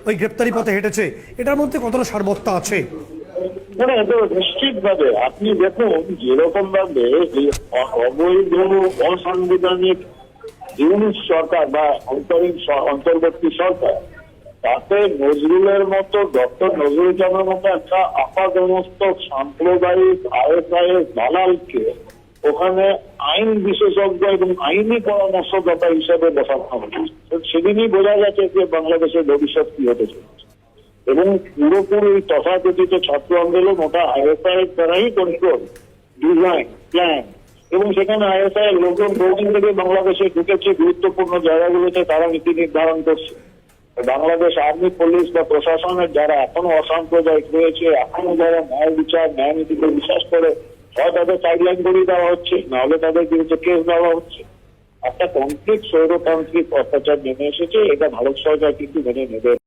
ওই গ্রেপ্তারি পথে হেঁটেছে, এটার মধ্যে কতটা সারবত্তা আছে? মানে নিশ্চিত ভাবে আপনি দেখুন যেরকম ভাবে অবৈধ অসাংবিধানিক ইউনিট সরকার বা অন্তর্বর্তী সরকার, তাতে নজরুলের মতো, ডক্টর নজরুল ইসলামের মতো একটা আপাদমস্তক সাম্প্রদায়িক আইএসআইএস দালালকে ওখানে আইন বিশেষজ্ঞ এবং আইনি পরামর্শদাতা হিসেবে বসানো হয়েছে। সেদিনই বোঝা গেছে যে বাংলাদেশের ভবিষ্যৎ কি হতে চলেছে। এবং পুরোপুরি তথাকথিত ছাত্র আন্দোলন ওটা আইএসআই দ্বারাই কন্ট্রোল, ডিজাইন, প্ল্যান, এবং সেখানে আইএসআই এর লোকজন বহুদিন থেকে বাংলাদেশে ঢুকেছে, গুরুত্বপূর্ণ জায়গাগুলোতে তারা নীতি নির্ধারণ করছে। বাংলাদেশ আর্মি, পুলিশ বা প্রশাসনের যারা এখনো অসাম্প্রদায়িক রয়েছে, এখনো যারা ন্যায় বিচার, ন্যায় নীতিতে বিশ্বাস করে, হয় তাদের সাইডলাইন করে দেওয়া হচ্ছে, নাহলে তাদের বিরুদ্ধে কেস দেওয়া হচ্ছে। একটা কমপ্লিট স্বৈরতান্ত্রিক অত্যাচার নেমে এসেছে, এটা ভারত সরকার কিন্তু মেনে নেবে।